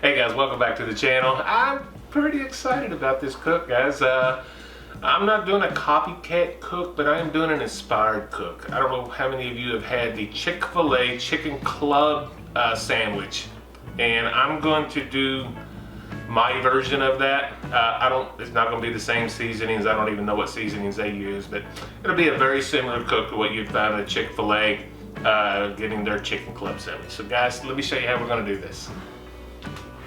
Hey guys, welcome back to the channel. I'm pretty excited about this cook, guys. I'm not doing a copycat cook, but I am doing an inspired cook. I don't know how many of you have had the Chick-fil-A Chicken Club sandwich, and I'm going to do my version of that. It's not going to be the same seasonings. I don't even know what seasonings they use, but it'll be a very similar cook to what you'd find at Chick-fil-A getting their Chicken Club sandwich. So guys, let me show you how we're going to do this.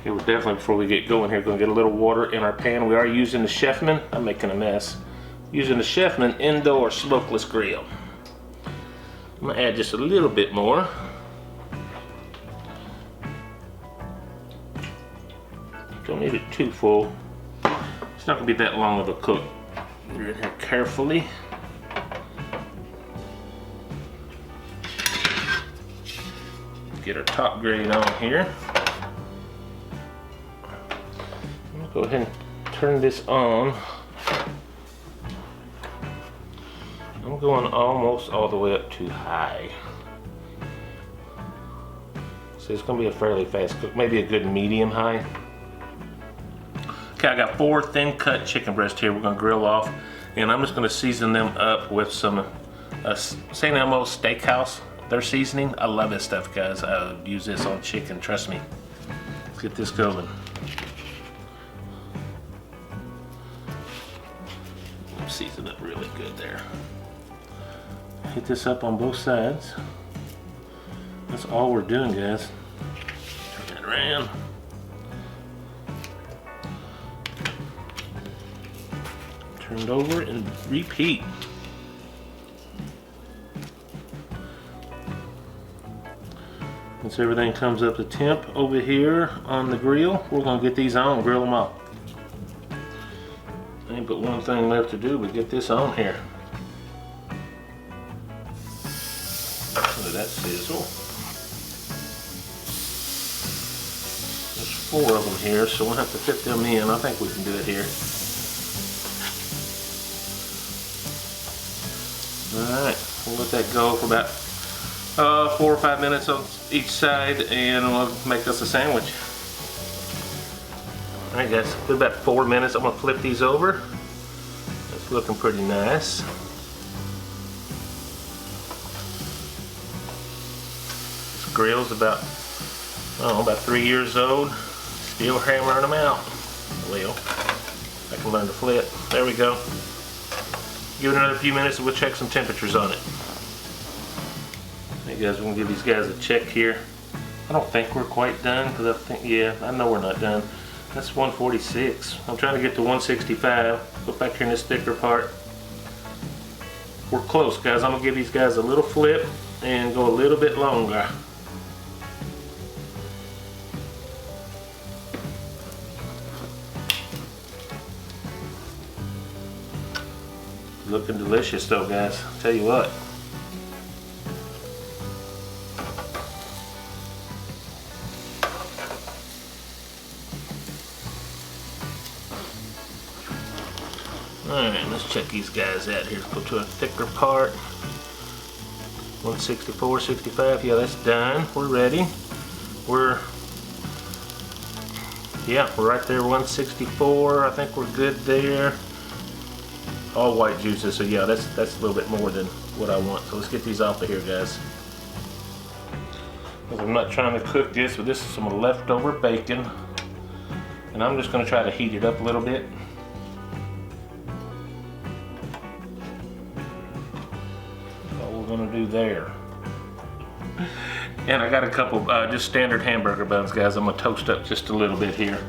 Okay, we're definitely, before we get going here, going to get a little water in our pan. We are using the Chefman. I'm making a mess. Using the Chefman indoor smokeless grill. I'm going to add just a little bit more. Don't need it too full. It's not going to be that long of a cook. Put it in here carefully. Get our top grate on here. Go ahead and turn this on. I'm going almost all the way up to high. So it's going to be a fairly fast cook, maybe a good medium high. Okay, I got 4 thin cut chicken breasts here we're going to grill off, and I'm just going to season them up with some St. Elmo's Steakhouse, their seasoning. I love this stuff, guys. I use this on chicken, trust me. Let's get this going. Season it really good there. Hit this up on both sides. That's all we're doing, guys. Turn that around. Turn it over and repeat. Once everything comes up to temp over here on the grill, we're gonna get these on, grill them up. Ain't but one thing left to do, but get this on here. Look at that sizzle. There's 4 of them here, so we'll have to fit them in. I think we can do it here. Alright, we'll let that go for about 4 or 5 minutes on each side, and we'll make us a sandwich. Alright guys, for about 4 minutes, I'm going to flip these over. It's looking pretty nice. This grill's about 3 years old. Still hammering them out. Well, I can learn to flip. There we go. Give it another few minutes and we'll check some temperatures on it. Hey guys, we're going to give these guys a check here. I don't think we're quite done, because I know we're not done. That's 146. I'm trying to get to 165. Go back here in this thicker part. We're close, guys. I'm gonna give these guys a little flip and go a little bit longer. Looking delicious though, guys. I'll tell you what. Alright, let's check these guys out here. Go to a thicker part. 164, 65, yeah, that's done. We're ready. We're right there, 164. I think we're good there. All white juices, so yeah, that's a little bit more than what I want. So let's get these off of here, guys. I'm not trying to cook this, but this is some leftover bacon. And I'm just gonna try to heat it up a little bit. Gonna do there. And I got a couple just standard hamburger buns, guys. I'm gonna toast up just a little bit here.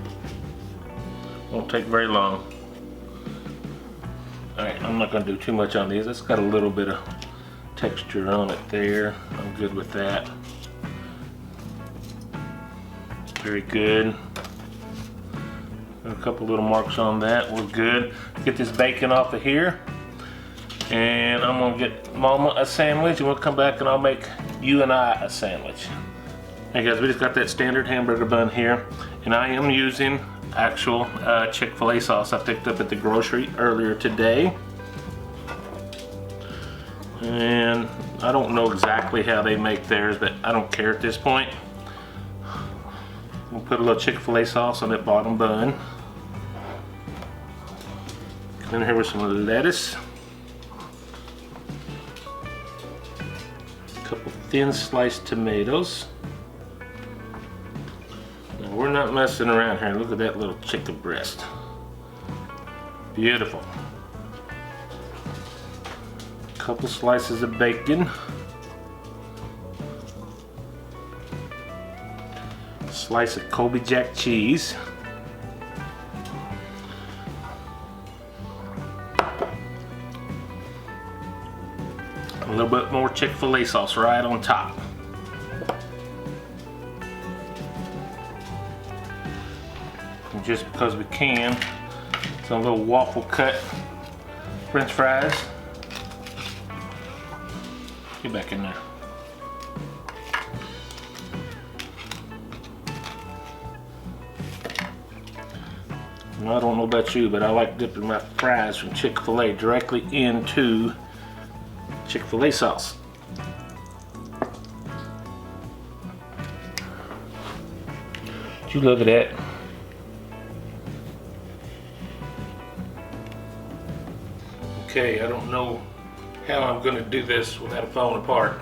Won't take very long. Alright, I'm not gonna do too much on these. It's got a little bit of texture on it there. I'm good with that. Very good. Got a couple little marks on that. We're good. Get this bacon off of here. And I'm gonna get Mama a sandwich, and we'll come back and I'll make you and I a sandwich. Hey guys, we just got that standard hamburger bun here, and I am using actual Chick-fil-A sauce I picked up at the grocery earlier today. And I don't know exactly how they make theirs, but I don't care at this point. We'll put a little Chick-fil-A sauce on that bottom bun. Come in here with some lettuce. A couple thin sliced tomatoes. Now we're not messing around here. Look at that little chicken breast. Beautiful. A couple slices of bacon. Slice of Colby Jack cheese. A little bit more Chick-fil-A sauce right on top. And just because we can, some little waffle cut French fries. Get back in there. And I don't know about you, but I like dipping my fries from Chick-fil-A directly into Chick-fil-A sauce. Would you look at that? Okay, I don't know how I'm going to do this without it falling apart.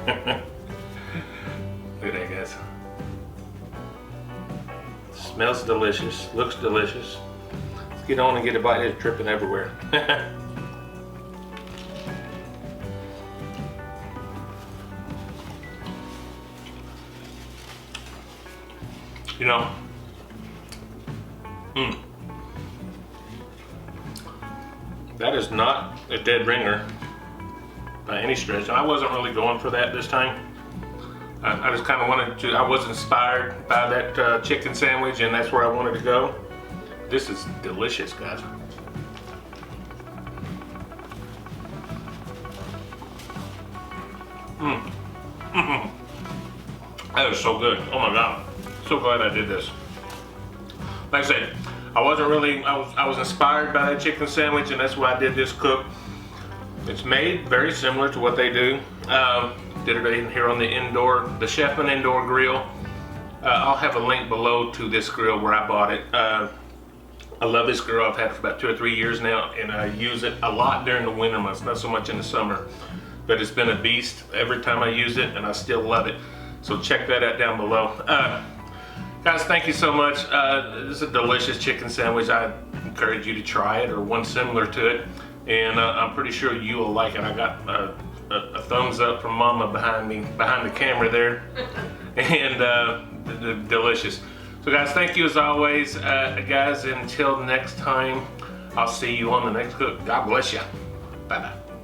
Look at that, guys. Smells delicious, looks delicious. Let's get on and get a bite. It's dripping everywhere. You know, that is not a dead ringer by any stretch. I wasn't really going for that this time. I just kind of wanted to, I was inspired by that chicken sandwich, and that's where I wanted to go. This is delicious, guys. That is so good. Oh my God. So glad I did this. Like I said, I was inspired by that chicken sandwich, and that's why I did this cook. It's made very similar to what they do. Did it in here on the Chefman indoor grill. I'll have a link below to this grill where I bought it. I love this grill. I've had it for about 2 or 3 years now, and I use it a lot during the winter months, not so much in the summer. But it's been a beast every time I use it, and I still love it. So check that out down below. Guys, thank you so much. This is a delicious chicken sandwich. I encourage you to try it, or one similar to it, and I'm pretty sure you will like it. I got a thumbs up from Mama behind me, behind the camera there, and delicious. So guys, thank you as always. Guys, until next time, I'll see you on the next cook. God bless you. Bye-bye.